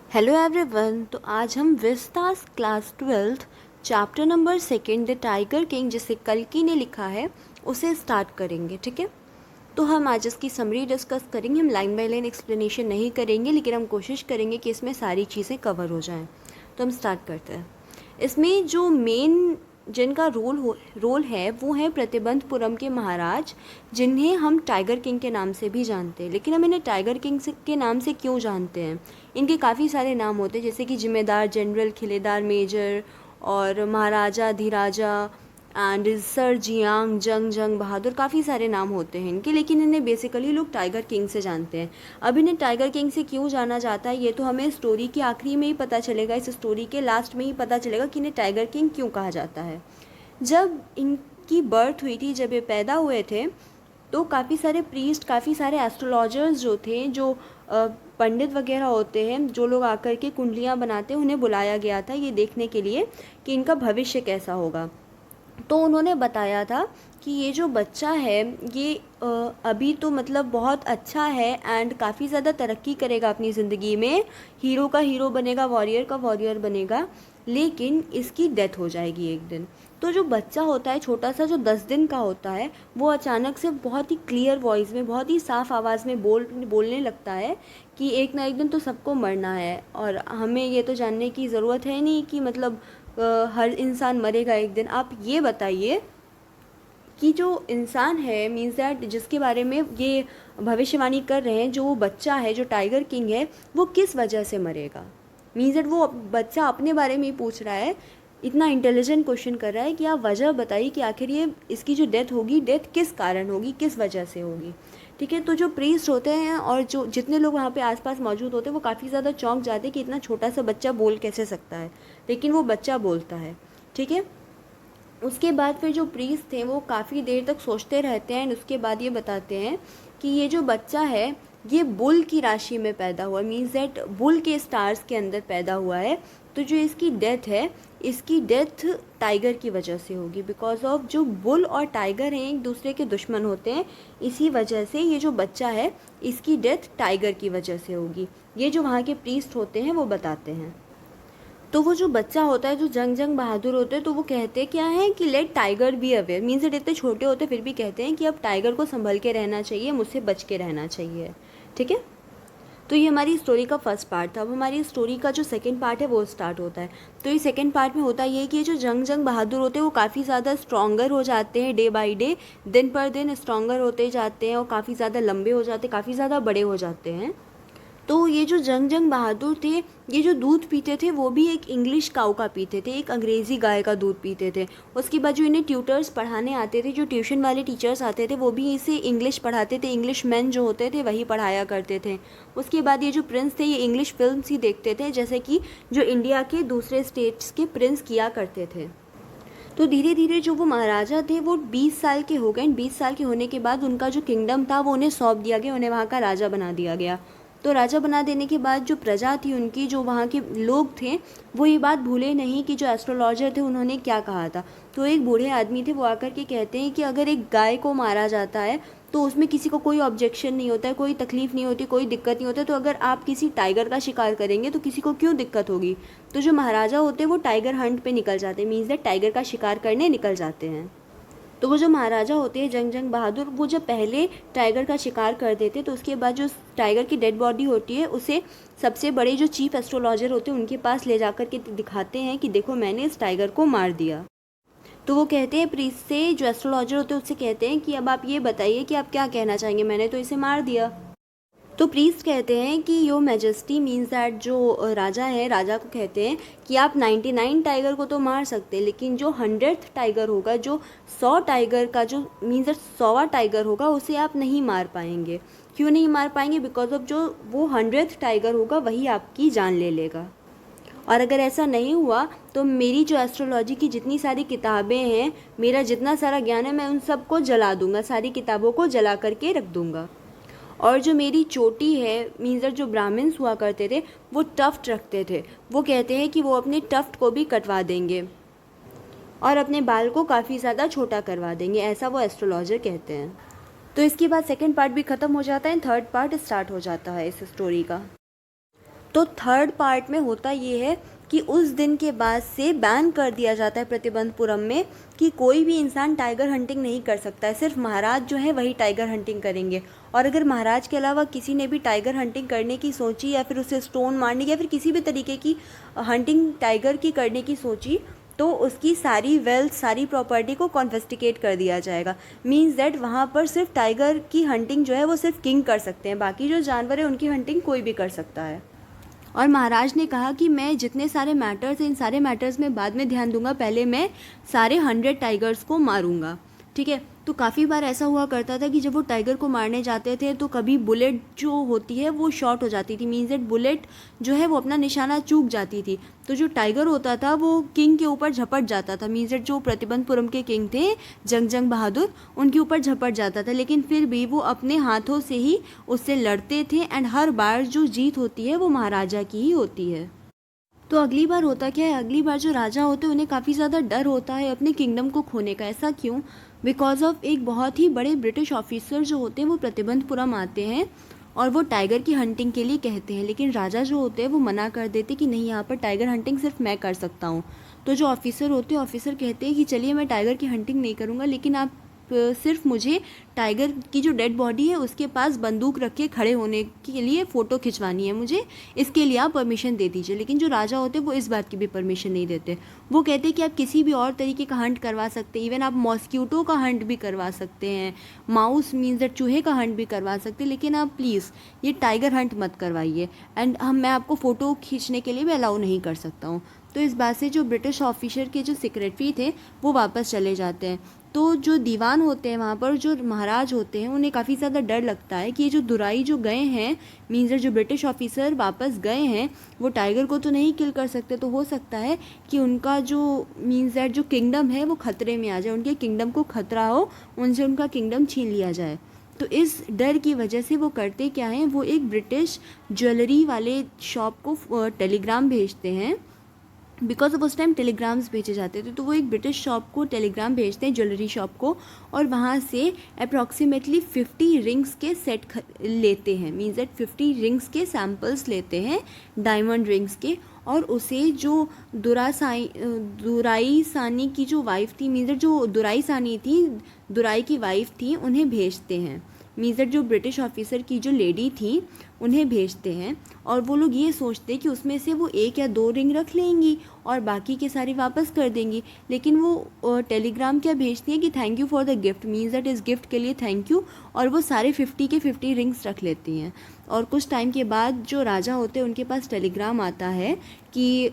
Hello everyone. तो आज हम Vistas class 12th chapter number 2 the tiger king जिसे कल्कि ने लिखा है उसे स्टार्ट करेंगे। ठीक है, तो हम आज इसकी समरी डिस्कस करेंगे। हम लाइन बाय लाइन एक्सप्लेनेशन नहीं करेंगे, लेकिन हम कोशिश करेंगे कि इसमें सारी चीज़ें कवर हो जाएं। तो हम स्टार्ट करते हैं। इसमें जो मेन जिनका रोल है वो है प्रतिबंधपुरम के महाराज, जिन्हें हम टाइगर किंग के नाम से भी जानते हैं। लेकिन हम इन्हें टाइगर किंग के नाम से क्यों जानते हैं? इनके काफ़ी सारे नाम होते हैं, जैसे कि जिम्मेदार जनरल, खिलेदार मेजर और महाराजा धीराजा एंड सर जियांग जंग जंग बहादुर। काफ़ी सारे नाम होते हैं इनके, लेकिन इन्हें बेसिकली लोग टाइगर किंग से जानते हैं। अब इन्हें टाइगर किंग से क्यों जाना जाता है ये तो हमें स्टोरी के आखिरी में ही पता चलेगा, इस स्टोरी के लास्ट में ही पता चलेगा कि इन्हें टाइगर किंग क्यों कहा जाता है। जब इनकी बर्थ हुई थी, जब ये पैदा हुए थे, तो काफ़ी सारे प्रीस्ट, काफ़ी सारे एस्ट्रोलॉजर्स जो थे, जो पंडित वगैरह होते हैं, जो लोग आकर के कुंडलियाँ बनाते हैं, उन्हें बुलाया गया था ये देखने के लिए कि इनका भविष्य कैसा होगा। तो उन्होंने बताया था कि ये जो बच्चा है ये अभी तो मतलब बहुत अच्छा है एंड काफ़ी ज़्यादा तरक्की करेगा अपनी ज़िंदगी में, हीरो का हीरो बनेगा, वॉरियर का वॉरियर बनेगा, लेकिन इसकी डेथ हो जाएगी एक दिन। तो जो बच्चा होता है छोटा सा, जो 10 दिन का होता है, वो अचानक से बहुत ही क्लियर वॉइस में, बहुत ही साफ आवाज़ में बोलने लगता है कि एक ना एक दिन तो सबको मरना है, और हमें ये तो जानने की ज़रूरत है नहीं कि मतलब हर इंसान मरेगा एक दिन। आप ये बताइए कि जो इंसान है, मीन्स दैट जिसके बारे में ये भविष्यवाणी कर रहे हैं, जो वो बच्चा है, जो टाइगर किंग है, वो किस वजह से मरेगा। मीन्स दैट वो बच्चा अपने बारे में ही पूछ रहा है, इतना इंटेलिजेंट क्वेश्चन कर रहा है कि आप वजह बताइए कि आखिर ये इसकी जो डेथ होगी, डेथ किस कारण होगी, किस वजह से होगी। ठीक है, तो जो प्रीस्ट होते हैं और जो जितने लोग वहाँ पे आसपास मौजूद होते हैं, वो काफ़ी ज़्यादा चौंक जाते हैं कि इतना छोटा सा बच्चा बोल कैसे सकता है, लेकिन वो बच्चा बोलता है। ठीक है, उसके बाद फिर जो प्रीस्ट थे वो काफ़ी देर तक सोचते रहते हैं, उसके बाद ये बताते हैं कि ये जो बच्चा है ये बुल की राशि में पैदा हुआ, मीन्स दैट बुल के स्टार्स के अंदर पैदा हुआ है। तो जो इसकी डेथ है, इसकी डेथ टाइगर की वजह से होगी, बिकॉज ऑफ जो बुल और टाइगर हैं एक दूसरे के दुश्मन होते हैं, इसी वजह से ये जो बच्चा है इसकी डेथ टाइगर की वजह से होगी। ये जो वहाँ के प्रीस्ट होते हैं वो बताते हैं। तो वो जो बच्चा होता है, जो जंग जंग बहादुर होते हैं, तो वो कहते क्या है कि let tiger be aware, means इतने छोटे होते फिर भी कहते हैं कि अब टाइगर को संभल के रहना चाहिए, मुझसे बच के रहना चाहिए। ठीक है, तो ये हमारी स्टोरी का फर्स्ट पार्ट था। अब हमारी स्टोरी का जो सेकंड पार्ट है वो स्टार्ट होता है। तो ये सेकंड पार्ट में होता ये है कि ये जो जंग जंग बहादुर होते हैं वो काफ़ी ज़्यादा स्ट्रॉन्गर हो जाते हैं, डे बाई डे, दिन पर दिन स्ट्रॉन्गर होते जाते हैं और काफ़ी ज़्यादा लंबे हो जाते हैं, काफ़ी ज़्यादा बड़े हो जाते हैं। तो ये जो जंग जंग बहादुर थे, ये जो दूध पीते थे वो भी एक इंग्लिश काऊ का पीते थे, एक अंग्रेज़ी गाय का दूध पीते थे। उसके बाद जो इन्हें ट्यूटर्स पढ़ाने आते थे, जो ट्यूशन वाले टीचर्स आते थे, वो भी इसे इंग्लिश पढ़ाते थे, इंग्लिश मैन जो होते थे वही पढ़ाया करते थे। उसके बाद ये जो प्रिंस थे ये इंग्लिश फिल्म्स ही देखते थे, जैसे कि जो इंडिया के दूसरे स्टेट्स के प्रिंस किया करते थे। तो धीरे धीरे जो वो महाराजा थे वो 20 साल के हो गए। 20 साल के होने के बाद उनका जो किंगडम था वो उन्हें सौंप दिया गया, उन्हें वहाँ का राजा बना दिया गया। तो राजा बना देने के बाद जो प्रजा थी उनकी, जो वहाँ के लोग थे, वो ये बात भूले नहीं कि जो एस्ट्रोलॉजर थे उन्होंने क्या कहा था। तो एक बूढ़े आदमी थे, वो आकर के कहते हैं कि अगर एक गाय को मारा जाता है तो उसमें किसी को कोई ऑब्जेक्शन नहीं होता है, कोई तकलीफ़ नहीं होती, कोई दिक्कत नहीं होता है, तो अगर आप किसी टाइगर का शिकार करेंगे तो किसी को क्यों दिक्कत होगी। तो जो महाराजा होते हैं वो टाइगर हंट पे निकल जाते हैं, मीन्स दैट टाइगर का शिकार करने निकल जाते हैं। तो वो जो महाराजा होते हैं जंग जंग बहादुर, वो जब पहले टाइगर का शिकार कर देते तो उसके बाद जो टाइगर की डेड बॉडी होती है उसे सबसे बड़े जो चीफ एस्ट्रोलॉजर होते हैं उनके पास ले जाकर के दिखाते हैं कि देखो मैंने इस टाइगर को मार दिया। तो वो कहते हैं प्रीस्ट से, जो एस्ट्रोलॉजर होते हैं उससे कहते हैं कि अब आप ये बताइए कि आप क्या कहना चाहेंगे, मैंने तो इसे मार दिया। तो प्रीस्ट कहते हैं कि यो मैजेस्टी, मीन्स दैट जो राजा है, राजा को कहते हैं कि आप 99 टाइगर को तो मार सकते हैं, लेकिन जो 100th टाइगर होगा, जो 100 टाइगर का जो मीन्स दैट 100वां टाइगर होगा, उसे आप नहीं मार पाएंगे। क्यों नहीं मार पाएंगे? बिकॉज ऑफ जो वो 100th टाइगर होगा वही आपकी जान ले लेगा। और अगर ऐसा नहीं हुआ तो मेरी जो एस्ट्रोलॉजी की जितनी सारी किताबें हैं, मेरा जितना सारा ज्ञान है, मैं उन सबको जला दूंगा, सारी किताबों को जला करके रख दूंगा। और जो मेरी चोटी है, मीन्स जो ब्राह्मण्स हुआ करते थे वो टफ्ट रखते थे, वो कहते हैं कि वो अपने टफ्ट को भी कटवा देंगे और अपने बाल को काफ़ी ज़्यादा छोटा करवा देंगे, ऐसा वो एस्ट्रोलॉजर कहते हैं। तो इसके बाद सेकंड पार्ट भी ख़त्म हो जाता है, थर्ड पार्ट स्टार्ट हो जाता है इस स्टोरी का। तो थर्ड पार्ट में होता ये है कि उस दिन के बाद से बैन कर दिया जाता है प्रतिबंधपुरम में कि कोई भी इंसान टाइगर हंटिंग नहीं कर सकता है, सिर्फ महाराज जो है वही टाइगर हंटिंग करेंगे। और अगर महाराज के अलावा किसी ने भी टाइगर हंटिंग करने की सोची या फिर उसे स्टोन मारने की या फिर किसी भी तरीके की हंटिंग टाइगर की करने की सोची तो उसकी सारी वेल्थ, सारी प्रॉपर्टी को कॉन्फिस्टिकेट कर दिया जाएगा। मीन्स दैट वहाँ पर सिर्फ टाइगर की हंटिंग जो है वो सिर्फ किंग कर सकते हैं, बाकी जो जानवर है उनकी हंटिंग कोई भी कर सकता है। और महाराज ने कहा कि मैं जितने सारे मैटर्स हैं इन सारे मैटर्स में बाद में ध्यान दूंगा, पहले मैं सारे 100 टाइगर्स को मारूंगा। ठीक है, तो काफ़ी बार ऐसा हुआ करता था कि जब वो टाइगर को मारने जाते थे तो कभी बुलेट जो होती है वो शॉर्ट हो जाती थी, मीन्स दैट बुलेट जो है वो अपना निशाना चूक जाती थी, तो जो टाइगर होता था वो किंग के ऊपर झपट जाता था। मीन्स दैट जो प्रतिबंधपुरम के किंग थे जंग बहादुर, उनके ऊपर झपट जाता था, लेकिन फिर भी वो अपने हाथों से ही उससे लड़ते थे एंड हर बार जो जीत होती है वो महाराजा की ही होती है। तो अगली बार होता क्या है, अगली बार जो राजा होते हैं उन्हें काफ़ी ज़्यादा डर होता है अपने किंगडम को खोने का। ऐसा क्यों? बिकॉज ऑफ एक बहुत ही बड़े ब्रिटिश ऑफिसर जो होते हैं वो प्रतिबंधपुरम आते हैं और वो टाइगर की हंटिंग के लिए कहते हैं, लेकिन राजा जो होते हैं वो मना कर देते कि नहीं, यहाँ पर टाइगर हंटिंग सिर्फ मैं कर सकता हूँ। तो जो ऑफिसर होते हैं, ऑफिसर कहते हैं कि चलिए मैं टाइगर की हंटिंग नहीं करूँगा, लेकिन आप सिर्फ मुझे टाइगर की जो डेड बॉडी है उसके पास बंदूक रख के खड़े होने के लिए फ़ोटो खिंचवानी है मुझे, इसके लिए आप परमिशन दे दीजिए। लेकिन जो राजा होते हैं वो इस बात की भी परमिशन नहीं देते। वो कहते हैं कि आप किसी भी और तरीके का हंट करवा सकते हैं, इवन आप मॉस्क्यूटो का हंट भी करवा सकते हैं, माउस मीन्स दैट चूहे का हंट भी करवा सकते हैं, लेकिन आप प्लीज़ ये टाइगर हंट मत करवाइए एंड मैं आपको फ़ोटो खींचने के लिए भी अलाउ नहीं कर सकता हूँ। तो इस बात से जो ब्रिटिश ऑफिसर के जो सेक्रेटरी थे वो वापस चले जाते हैं। तो जो दीवान होते हैं वहाँ पर, जो महाराज होते हैं, उन्हें काफ़ी ज़्यादा डर लगता है कि ये जो दुराई जो गए हैं, मीन्स जो ब्रिटिश ऑफिसर वापस गए हैं, वो टाइगर को तो नहीं किल कर सकते, तो हो सकता है कि उनका जो मीन्स दैट जो किंगडम है वो खतरे में आ जाए, उनके किंगडम को खतरा हो, उनसे उनका किंगडम छीन लिया जाए। तो इस डर की वजह से वो करते क्या हैं, वो एक ब्रिटिश ज्वेलरी वाले शॉप को टेलीग्राम भेजते हैं, बिकॉज ऑफ उस टाइम टेलीग्राम्स भेजे जाते थे। तो वो एक ब्रिटिश शॉप को टेलीग्राम भेजते हैं, ज्वेलरी शॉप को, और वहाँ से अप्रॉक्सीमेटली 50 रिंग्स के सेट लेते हैं, मीन्स दैट 50 रिंग्स के सैम्पल्स लेते हैं डायमंड रिंग्स के, और उसे जो दुराई सानी की जो वाइफ थी, मीन्स दैट जो दुराई सानी थी, दुराई की वाइफ थी, उन्हें भेजते हैं। मीन्स दैट जो ब्रिटिश ऑफिसर की जो लेडी थी उन्हें भेजते हैं, और वो लोग ये सोचते हैं कि उसमें से वो 1 या 2 रिंग रख लेंगी और बाकी के सारे वापस कर देंगी, लेकिन वो टेलीग्राम क्या भेजती हैं कि thank you for the gift, means that इस गिफ्ट के लिए थैंक यू, और वो सारे 50 के 50 रिंग्स रख लेती हैं। और कुछ टाइम के बाद जो राजा होते हैं उनके पास टेलीग्राम आता है कि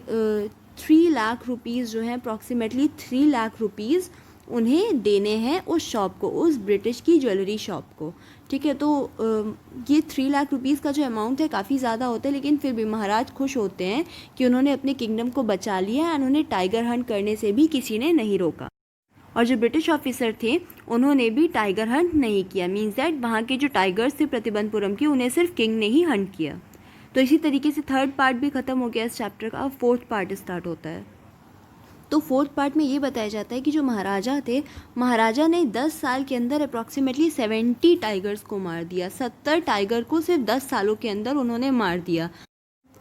3 लाख रुपीज़ जो है, अप्रॉक्सीमेटली 3 लाख रुपीज़ उन्हें देने हैं उस शॉप को, उस ब्रिटिश की ज्वेलरी शॉप को। ठीक है, तो ये 3 लाख रुपीज़ का जो अमाउंट है काफ़ी ज़्यादा होता है, लेकिन फिर भी महाराज खुश होते हैं कि उन्होंने अपने किंगडम को बचा लिया एंड उन्हें टाइगर हंट करने से भी किसी ने नहीं रोका। और जो ब्रिटिश ऑफिसर थे उन्होंने भी टाइगर हंट नहीं किया, मीन्स दैट वहाँ के जो टाइगर्स थे प्रतिबंधपुरम के, उन्हें सिर्फ किंग ने ही हंट किया। तो इसी तरीके से थर्ड पार्ट भी ख़त्म हो गया इस चैप्टर का, अब फोर्थ पार्ट स्टार्ट होता है। तो फोर्थ पार्ट में ये बताया जाता है कि जो महाराजा थे, महाराजा ने 10 साल के अंदर अप्रॉक्सीमेटली 70 टाइगर्स को मार दिया। 70 टाइगर को सिर्फ 10 सालों के अंदर उन्होंने मार दिया,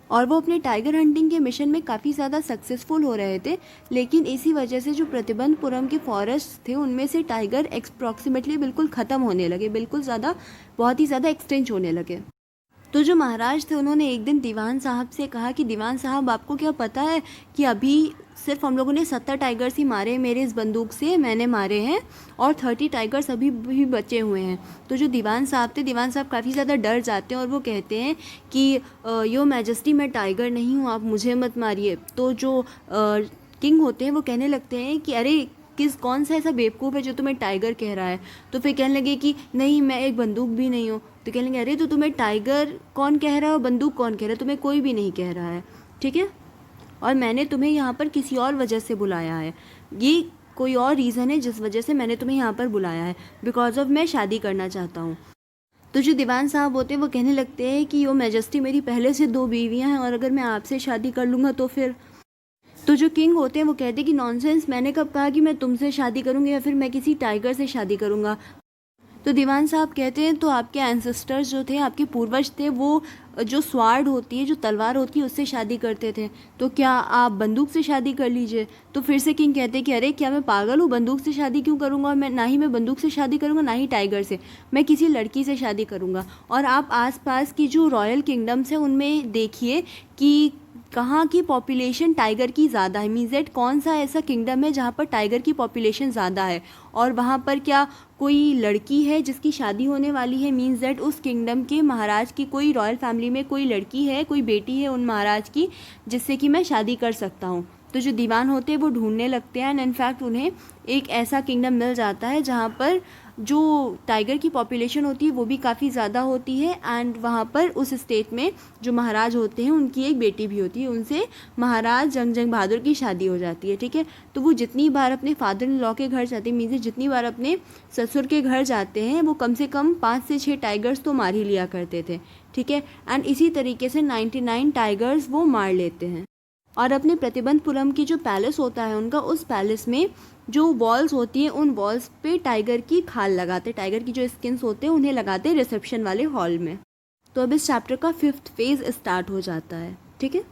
और वो अपने टाइगर हंटिंग के मिशन में काफ़ी ज़्यादा सक्सेसफुल हो रहे थे, लेकिन इसी वजह से जो प्रतिबंधपुरम के फॉरेस्ट थे उनमें से टाइगर अप्रॉक्सीमेटली बिल्कुल ख़त्म होने लगे, बिल्कुल ज़्यादा, बहुत ही ज़्यादा एक्सटेंच होने लगे। तो जो महाराज थे उन्होंने एक दिन दीवान साहब से कहा कि दीवान साहब, आपको क्या पता है कि अभी सिर्फ हम लोगों ने 70 टाइगर्स ही मारे, मेरे इस बंदूक से मैंने मारे हैं, और 30 टाइगर्स अभी भी बचे हुए हैं। तो जो दीवान साहब थे, दीवान साहब काफ़ी ज़्यादा डर जाते हैं और वो कहते हैं कि यो मैजेस्टी, मैं टाइगर नहीं हूँ, आप मुझे मत मारिए। तो जो किंग होते हैं वो कहने लगते हैं कि अरे कौन सा ऐसा बेवकूफ़ है जो तुम्हें टाइगर कह रहा है। तो फिर कहने लगे कि नहीं, मैं एक बंदूक भी नहीं हूँ। तो कहने लगे अरे तो तुम्हें टाइगर कौन कह रहा है और बंदूक कौन कह रहा है, तुम्हें कोई भी नहीं कह रहा है, ठीक है, और मैंने तुम्हें यहाँ पर किसी और वजह से बुलाया है, ये कोई और रीज़न है जिस वजह से मैंने तुम्हें यहाँ पर बुलाया है, बिकॉज ऑफ मैं शादी करना चाहता हूँ। तो जो दीवान साहब होते हैं वो कहने लगते हैं कि यो मैजेस्टी, मेरी पहले से 2 बीवियाँ हैं, और अगर मैं आपसे शादी कर लूँगा तो फिर। तो जो किंग होते हैं वो कहते हैं कि नॉनसेंस, मैंने कब कहा कि मैं तुमसे शादी करूँगी या फिर मैं किसी टाइगर से शादी करूँगा। तो दीवान साहब कहते हैं तो आपके एंसेस्टर्स जो थे, आपके पूर्वज थे, वो जो स्वार्ड होती है, जो तलवार होती है, उससे शादी करते थे, तो क्या आप बंदूक से शादी कर लीजिए। तो फिर से किंग कहते हैं कि अरे क्या मैं पागल हूँ, बंदूक से शादी क्यों करूँगा, और मैं बंदूक से शादी करूँगा, ना ही टाइगर से, मैं किसी लड़की से शादी करूँगा। और आप आसपास की जो रॉयल किंगडम्स हैं उनमें देखिए कि कहाँ की पॉपुलेशन टाइगर की ज़्यादा है, मीन्स दैट कौन सा ऐसा किंगडम है जहाँ पर टाइगर की पॉपुलेशन ज़्यादा है, और वहाँ पर क्या कोई लड़की है जिसकी शादी होने वाली है, मीन्स दैट उस किंगडम के महाराज की कोई रॉयल फैमिली में कोई लड़की है, कोई बेटी है उन महाराज की, जिससे कि मैं शादी कर सकता हूँ। तो जो दीवान होते हैं वो ढूंढने लगते हैं एंड इनफैक्ट उन्हें एक ऐसा किंगडम मिल जाता है जहाँ पर जो टाइगर की पॉपुलेशन होती है वो भी काफ़ी ज़्यादा होती है, एंड वहाँ पर उस स्टेट में जो महाराज होते हैं उनकी एक बेटी भी होती है, उनसे महाराज जंग बहादुर की शादी हो जाती है। ठीक है, तो वो जितनी बार अपने फादर इन लॉ के घर जाते हैं, मीन्स जितनी बार अपने ससुर के घर जाते हैं, वो कम से कम 5 से 6 टाइगर्स तो मार ही लिया करते थे। ठीक है, एंड इसी तरीके से 99 टाइगर्स वो मार लेते हैं। और अपने प्रतिबंधपुरम की जो पैलेस होता है उनका, उस पैलेस में जो वॉल्स होती हैं उन वॉल्स पे टाइगर की खाल लगाते, टाइगर की जो स्किन्स होते हैं उन्हें लगाते रिसेप्शन वाले हॉल में। तो अब इस चैप्टर का 5th फेज स्टार्ट हो जाता है। ठीक है,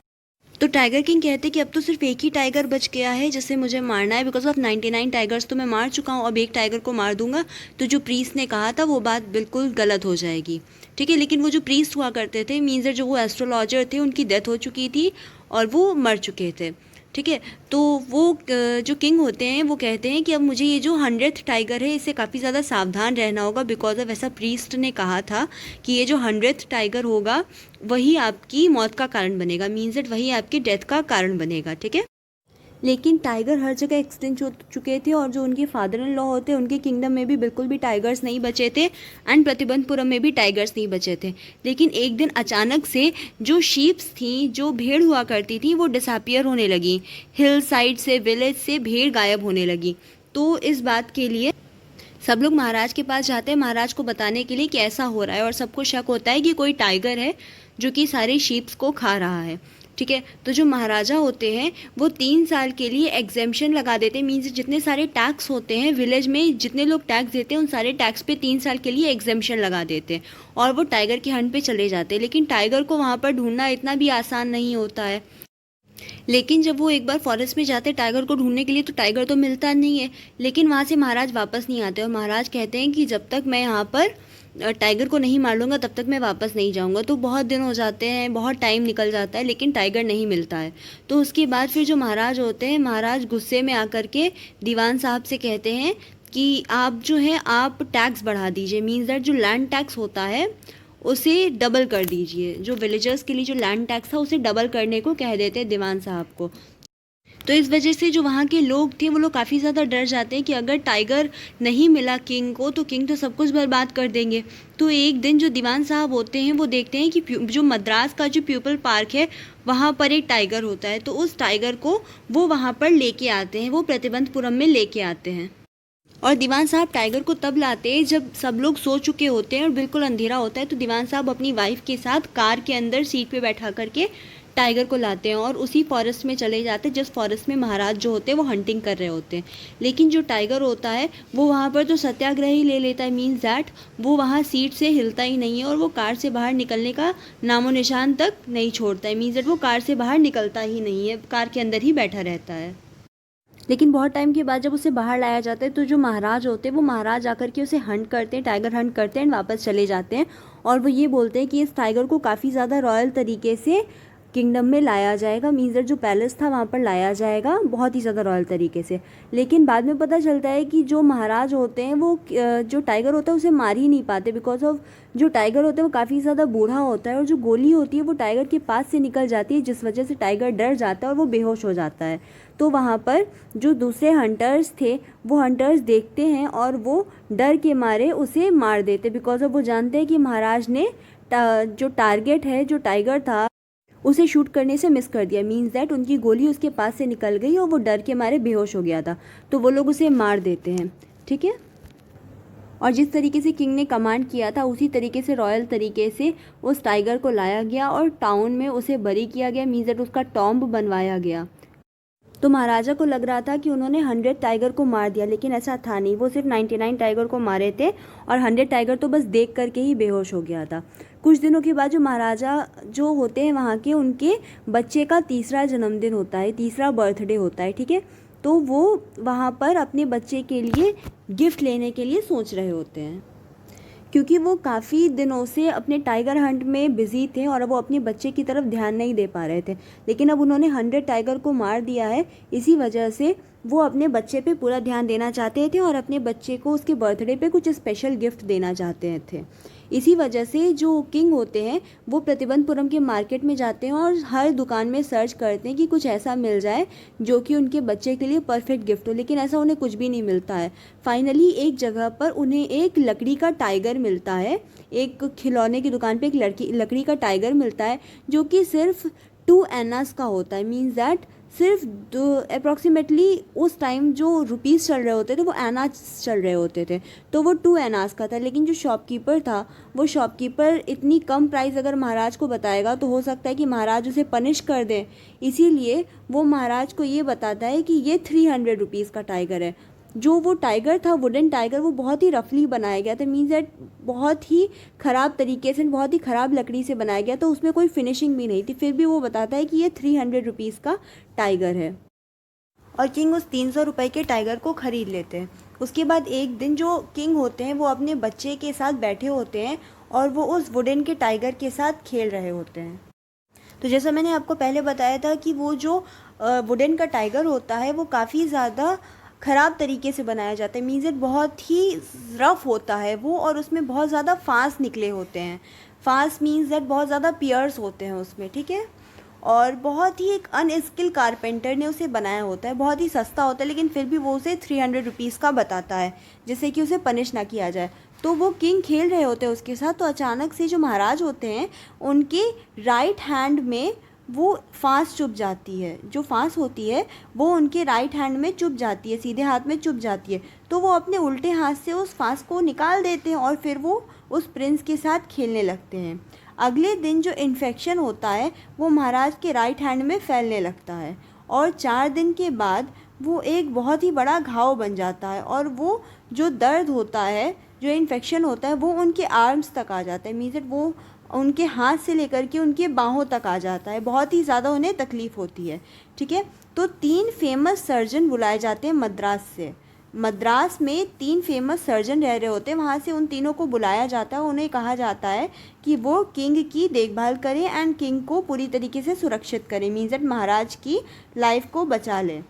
तो टाइगर किंग कहते हैं कि अब तो सिर्फ एक ही टाइगर बच गया है जिसे मुझे मारना है, बिकॉज ऑफ 99 टाइगर्स तो मैं मार चुका हूँ, अब एक टाइगर को मार दूंगा तो जो प्रीस्ट ने कहा था वो बात बिल्कुल गलत हो जाएगी। ठीक है, लेकिन वो जो प्रीस्ट हुआ करते थे, मीन्स जो वो एस्ट्रोलॉजर थे, उनकी डेथ हो चुकी थी और वो मर चुके थे। ठीक है, तो वो जो किंग होते हैं वो कहते हैं कि अब मुझे ये जो 100th टाइगर है इससे काफ़ी ज़्यादा सावधान रहना होगा, बिकॉज ऑफ ऐसा प्रीस्ट ने कहा था कि ये जो 100th टाइगर होगा वही आपकी मौत का कारण बनेगा, मीन्स दैट वही आपकी डेथ का कारण बनेगा। ठीक है, लेकिन टाइगर हर जगह एक्सटिंक्ट हो चुके थे और जो उनके फादर इन लॉ होते उनके किंगडम में भी बिल्कुल भी टाइगर्स नहीं बचे थे, एंड प्रतिबंधपुरम में भी टाइगर्स नहीं बचे थे। लेकिन एक दिन अचानक से जो शीप्स थी, जो भेड़ हुआ करती थी, वो डिसअपियर होने लगी, हिल साइड से, विलेज से भेड़ गायब होने लगी। तो इस बात के लिए सब लोग महाराज के पास जाते हैं महाराज को बताने के लिए कि ऐसा हो रहा है, और सबको शक होता है कि कोई टाइगर है जो कि सारे शीप्स को खा रहा है। ठीक है, तो जो महाराजा होते हैं वो 3 साल के लिए एग्जेम्पशन लगा देते हैं, मीन्स जितने सारे टैक्स होते हैं विलेज में, जितने लोग टैक्स देते हैं उन सारे टैक्स पे 3 साल के लिए एग्जेम्पशन लगा देते हैं, और वो टाइगर के हंट पे चले जाते हैं। लेकिन टाइगर को वहाँ पर ढूंढना इतना भी आसान नहीं होता है। लेकिन जब वो एक बार फॉरेस्ट में जाते टाइगर को ढूंढने के लिए तो टाइगर तो मिलता नहीं है, लेकिन वहाँ से महाराज वापस नहीं आते, और महाराज कहते हैं कि जब तक मैं यहाँ पर टाइगर को नहीं मार लूँगा तब तक मैं वापस नहीं जाऊँगा। तो बहुत दिन हो जाते हैं, बहुत टाइम निकल जाता है, लेकिन टाइगर नहीं मिलता है। तो उसके बाद फिर जो महाराज होते हैं, महाराज गुस्से में आकर के दीवान साहब से कहते हैं कि आप जो है आप टैक्स बढ़ा दीजिए, मीन्स दैट जो लैंड टैक्स होता है उसे डबल कर दीजिए, जो विलेजर्स के लिए जो लैंड टैक्स था उसे डबल करने को कह देते हैं दीवान साहब को। तो इस वजह से जो वहाँ के लोग थे वो लोग काफ़ी ज़्यादा डर जाते हैं कि अगर टाइगर नहीं मिला किंग को तो किंग तो सब कुछ बर्बाद कर देंगे। तो एक दिन जो दीवान साहब होते हैं वो देखते हैं कि जो मद्रास का जो पीपल पार्क है वहाँ पर एक टाइगर होता है, तो उस टाइगर को वो वहाँ पर लेके आते हैं, वो प्रतिबंधपुरम में लेके आते हैं। और दीवान साहब टाइगर को तब लाते हैं जब सब लोग सो चुके होते हैं और बिल्कुल अंधेरा होता है। तो दीवान साहब अपनी वाइफ के साथ कार के अंदर सीट पे बैठा करके टाइगर को लाते हैं और उसी फॉरेस्ट में चले जाते हैं जिस फॉरेस्ट में महाराज जो होते हैं वो हंटिंग कर रहे होते हैं। लेकिन जो टाइगर होता है वो वहाँ पर तो सत्याग्रह ही ले लेता है, मीन्स दैट वो वहाँ सीट से हिलता ही नहीं है और वो कार से बाहर निकलने का नामो निशान तक नहीं छोड़ता है, मीन्स दैट वो कार से बाहर निकलता ही नहीं है, कार के अंदर ही बैठा रहता है। लेकिन बहुत टाइम के बाद जब उसे बाहर लाया जाता है तो जो महाराज होते हैं वो महाराज आकर के उसे हंट करते हैं, टाइगर हंट करते हैं, वापस चले जाते हैं और वो ये बोलते हैं कि इस टाइगर को काफ़ी ज़्यादा रॉयल तरीके से किंगडम में लाया जाएगा, मीन्स दैट जो पैलेस था वहाँ पर लाया जाएगा बहुत ही ज़्यादा रॉयल तरीके से। लेकिन बाद में पता चलता है कि जो महाराज होते हैं वो जो टाइगर होता है उसे मार ही नहीं पाते, बिकॉज ऑफ जो टाइगर होता है वो काफ़ी ज़्यादा बूढ़ा होता है और जो गोली होती है वो टाइगर के पास से निकल जाती है, जिस वजह से टाइगर डर जाता है और वो बेहोश हो जाता है। तो वहाँ पर जो दूसरे हंटर्स थे वो हंटर्स देखते हैं और वो डर के मारे उसे मार देते, बिकॉज ऑफ वो जानते हैं कि महाराज ने जो टारगेट है जो टाइगर था उसे शूट करने से मिस कर दिया, मीन्स दैट उनकी गोली उसके पास से निकल गई और वो डर के मारे बेहोश हो गया था, तो वो लोग उसे मार देते हैं। ठीक है, और जिस तरीके से किंग ने कमांड किया था उसी तरीके से रॉयल तरीके से उस टाइगर को लाया गया और टाउन में उसे बरी किया गया, मीन्स दैट उसका टॉम्ब बनवाया गया। तो महाराजा को लग रहा था कि उन्होंने 100 टाइगर को मार दिया, लेकिन ऐसा था नहीं। वो सिर्फ 99 टाइगर को मारे थे और 100 टाइगर तो बस देख करके ही बेहोश हो गया था। कुछ दिनों के बाद जो महाराजा जो होते हैं वहाँ के, उनके बच्चे का तीसरा जन्मदिन होता है, तीसरा बर्थडे होता है, ठीक है। तो वो वहाँ पर अपने बच्चे के लिए गिफ्ट लेने के लिए सोच रहे होते हैं, क्योंकि वो काफ़ी दिनों से अपने टाइगर हंट में बिज़ी थे और वो अपने बच्चे की तरफ ध्यान नहीं दे पा रहे थे। लेकिन अब उन्होंने 100 टाइगर को मार दिया है, इसी वजह से वो अपने बच्चे पे पूरा ध्यान देना चाहते थे और अपने बच्चे को उसके बर्थडे पे कुछ स्पेशल गिफ्ट देना चाहते थे। इसी वजह से जो किंग होते हैं वो प्रतिबंधपुरम के मार्केट में जाते हैं और हर दुकान में सर्च करते हैं कि कुछ ऐसा मिल जाए जो कि उनके बच्चे के लिए परफेक्ट गिफ्ट हो, लेकिन ऐसा उन्हें कुछ भी नहीं मिलता है। फाइनली एक जगह पर उन्हें एक लकड़ी का टाइगर मिलता है, एक खिलौने की दुकान पे एक लकड़ी का टाइगर मिलता है जो कि सिर्फ 2 एनास का होता है। मीन्स दैट सिर्फ अप्रॉक्सीमेटली उस टाइम जो रुपीज़ चल रहे होते थे वो एनास चल रहे होते थे, तो वो 2 एनास का था। लेकिन जो शॉपकीपर था, वो शॉपकीपर इतनी कम प्राइस अगर महाराज को बताएगा तो हो सकता है कि महाराज उसे पनिश कर दें। इसीलिए वो महाराज को ये बताता है कि ये 300 रुपीज़ का टाइगर है। जो वो टाइगर था, वुडन टाइगर, वो बहुत ही रफली बनाया गया था। मीन्स दैट बहुत ही ख़राब तरीके से, बहुत ही ख़राब लकड़ी से बनाया गया, तो उसमें कोई फिनिशिंग भी नहीं थी। फिर भी वो बताता है कि ये 300 रुपीज़ का टाइगर है और किंग उस 300 रुपये के टाइगर को ख़रीद लेते हैं। उसके बाद एक दिन जो किंग होते हैं वो अपने बच्चे के साथ बैठे होते हैं और वो उस वुडन के टाइगर के साथ खेल रहे होते हैं। तो जैसा मैंने आपको पहले बताया था कि वो जो वुडन का टाइगर होता है वो काफ़ी ज़्यादा ख़राब तरीके से बनाया जाता है। मीन्स इट बहुत ही रफ़ होता है वो, और उसमें बहुत ज़्यादा फांस निकले होते हैं। फांस मीन्स दैट बहुत ज़्यादा पियर्स होते हैं उसमें, ठीक है। और बहुत ही एक अनस्किल कारपेंटर ने उसे बनाया होता है। बहुत ही सस्ता होता है, लेकिन फिर भी वो उसे 300 रुपीज़ का बताता है, जिससे कि उसे पनिश ना किया जाए। तो वो किंग खेल रहे होते हैं उसके साथ, तो अचानक से जो महाराज होते हैं उनके राइट हैंड में वो फांस चुभ जाती है। जो फांस होती है वो उनके राइट हैंड में चुभ जाती है, सीधे हाथ में चुभ जाती है। तो वो अपने उल्टे हाथ से उस फांस को निकाल देते हैं और फिर वो उस प्रिंस के साथ खेलने लगते हैं। अगले दिन जो इन्फेक्शन होता है वो महाराज के राइट हैंड में फैलने लगता है और 4 दिन के बाद वो एक बहुत ही बड़ा घाव बन जाता है और वो जो दर्द होता है, जो इन्फेक्शन होता है, वो उनके आर्म्स तक आ जाता है। मीन्स दैट वो उनके हाथ से लेकर के उनके बाहों तक आ जाता है। बहुत ही ज़्यादा उन्हें तकलीफ़ होती है, ठीक है। तो 3 फेमस सर्जन बुलाए जाते हैं मद्रास से। मद्रास में 3 फेमस सर्जन रह रहे होते हैं, वहाँ से उन तीनों को बुलाया जाता है। उन्हें कहा जाता है कि वो किंग की देखभाल करें एंड किंग को पूरी तरीके से सुरक्षित करें। मीन्स दैट महाराज की लाइफ को बचा लें,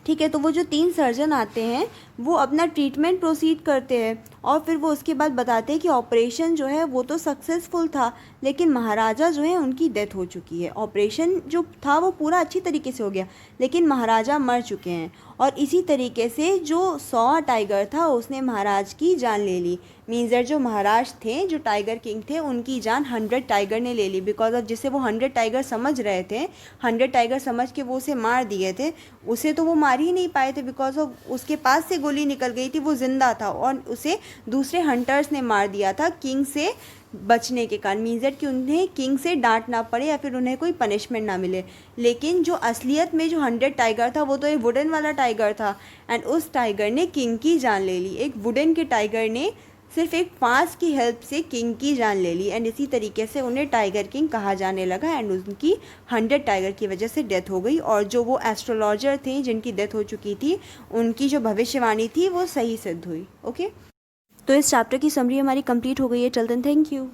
ठीक है। तो वो जो 3 सर्जन आते हैं वो अपना ट्रीटमेंट प्रोसीड करते हैं और फिर वो उसके बाद बताते हैं कि ऑपरेशन जो है वो तो सक्सेसफुल था, लेकिन महाराजा जो है उनकी डेथ हो चुकी है। ऑपरेशन जो था वो पूरा अच्छी तरीके से हो गया, लेकिन महाराजा मर चुके हैं। और इसी तरीके से जो 100 टाइगर था उसने महाराज की जान ले ली। मीन्स दैट जो महाराज थे, जो टाइगर किंग थे, उनकी जान 100 टाइगर ने ले ली। बिकॉज ऑफ जिसे वो 100 टाइगर समझ रहे थे, 100 टाइगर समझ के वो उसे मार दिए थे, उसे तो वो मार ही नहीं पाए थे। बिकॉज ऑफ उसके पास से गोली निकल गई थी, वो जिंदा था और उसे दूसरे हंटर्स ने मार दिया था किंग से बचने के कारण। मीन्स दैट कि उन्हें किंग से डांट ना पड़े या फिर उन्हें कोई पनिशमेंट ना मिले। लेकिन जो असलियत में जो 100 टाइगर था वो तो एक वुडन वाला टाइगर था एंड उस टाइगर ने किंग की जान ले ली। एक वुडन के टाइगर ने सिर्फ एक फांस की हेल्प से किंग की जान ले ली एंड इसी तरीके से उन्हें टाइगर किंग कहा जाने लगा एंड उनकी 100 टाइगर की वजह से डेथ हो गई। और जो वो एस्ट्रोलॉजर थे जिनकी डेथ हो चुकी थी, उनकी जो भविष्यवाणी थी वो सही सिद्ध हुई। ओके, तो इस चैप्टर की समरी हमारी कंप्लीट हो गई है। चलते हैं, थैंक यू।